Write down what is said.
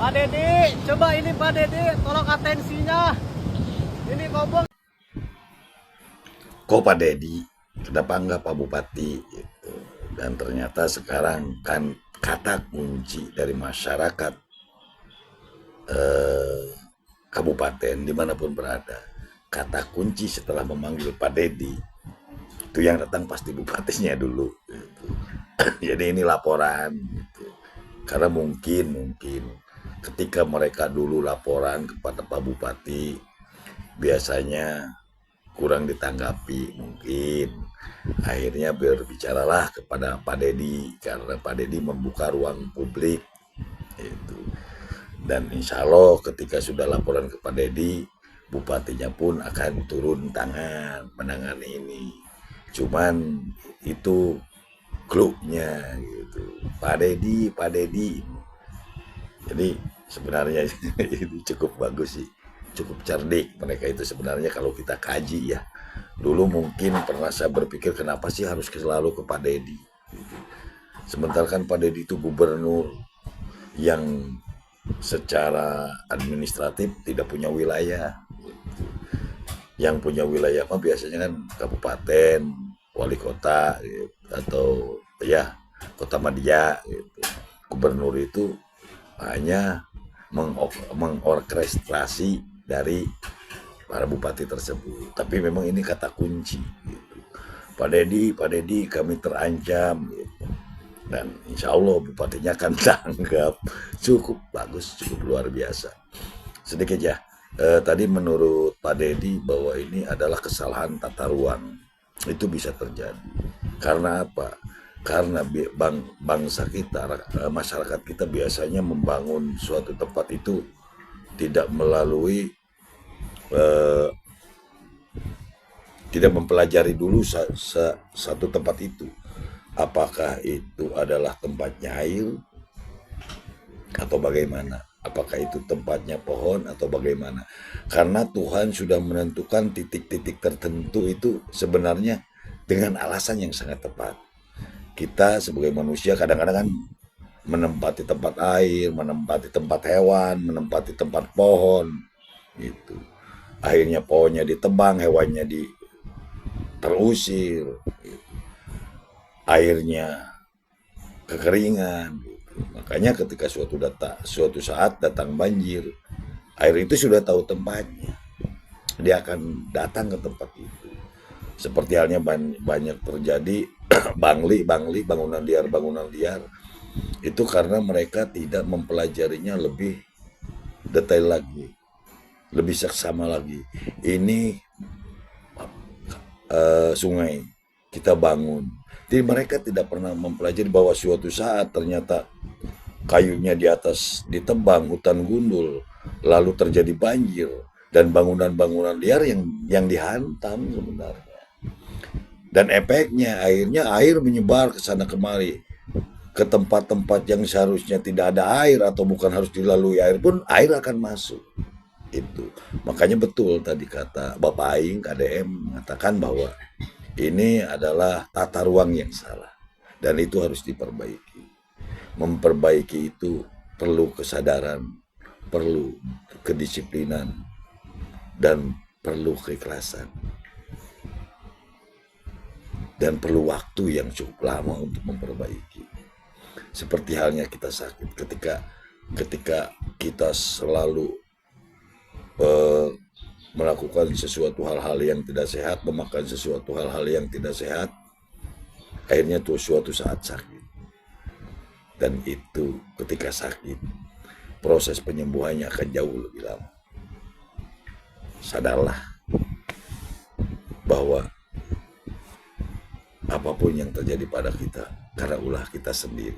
Pak Dedi, coba ini Pak Dedi, tolong atensinya. Ini ngomong. Kok Pak Dedi, kenapa enggak Pak Bupati gitu. Dan ternyata sekarang kan kata kunci dari masyarakat eh, kabupaten dimanapun berada, kata kunci setelah memanggil Pak Dedi itu yang datang pasti bupatinya dulu gitu. Jadi ini laporan gitu. Karena mungkin ketika mereka dulu laporan kepada Pak Bupati biasanya kurang ditanggapi, mungkin akhirnya berbicaralah kepada Pak Dedi karena Pak Dedi membuka ruang publik itu. Dan insya Allah ketika sudah laporan ke Pak Dedi, bupatinya pun akan turun tangan menangani ini. Cuman itu klubnya gitu, Pak Dedi, Pak Dedi. Jadi sebenarnya ini cukup bagus sih, cukup cerdik mereka itu sebenarnya kalau kita kaji ya. Dulu mungkin pernah saya berpikir kenapa sih harus selalu ke Pak Dedi. Sementara kan Pak Dedi itu gubernur yang secara administratif tidak punya wilayah. Yang punya wilayah mah biasanya kan kabupaten, wali kota gitu, atau ya kota media gitu. Gubernur itu hanya mengorkestrasi dari para bupati tersebut. Tapi memang ini kata kunci gitu. Pak Dedi kami terancam gitu. Dan insya Allah bupatinya akan tanggap. Cukup bagus, cukup luar biasa. Sedikit ya, tadi menurut Pak Dedi bahwa ini adalah kesalahan tata ruang. Itu bisa terjadi. Karena apa? Karena bangsa kita, masyarakat kita biasanya membangun suatu tempat itu tidak melalui tidak mempelajari dulu satu tempat itu. Apakah itu adalah tempatnya air atau bagaimana? Apakah itu tempatnya pohon atau bagaimana? Karena Tuhan sudah menentukan titik-titik tertentu itu sebenarnya dengan alasan yang sangat tepat. Kita sebagai manusia kadang-kadang kan menempati tempat air, menempati tempat hewan, menempati tempat pohon, gitu. Akhirnya pohonnya ditebang, hewannya terusir, gitu. Airnya kekeringan. Gitu. Makanya ketika suatu saat datang banjir, air itu sudah tahu tempatnya, dia akan datang ke tempat itu. Seperti halnya banyak terjadi bangunan liar itu karena mereka tidak mempelajarinya lebih detail lagi, lebih seksama lagi. Ini sungai kita bangun. Jadi mereka tidak pernah mempelajari bahwa suatu saat ternyata kayunya di atas ditebang, hutan gundul, lalu terjadi banjir dan bangunan-bangunan liar yang dihantam sebenarnya. Dan efeknya akhirnya air menyebar ke sana kemari, ke tempat-tempat yang seharusnya tidak ada air atau bukan harus dilalui air pun air akan masuk. Itu makanya betul tadi kata Bapak Aing KDM mengatakan bahwa ini adalah tata ruang yang salah dan itu harus diperbaiki. Memperbaiki itu perlu kesadaran, perlu kedisiplinan, dan perlu keikhlasan, dan perlu waktu yang cukup lama untuk memperbaiki. Seperti halnya kita sakit, ketika kita selalu melakukan sesuatu hal-hal yang tidak sehat, memakan sesuatu hal-hal yang tidak sehat, akhirnya tuh suatu saat sakit. Dan itu ketika sakit, proses penyembuhannya akan jauh lebih lama. Sadarlah bahwa apapun yang terjadi pada kita karena ulah kita sendiri.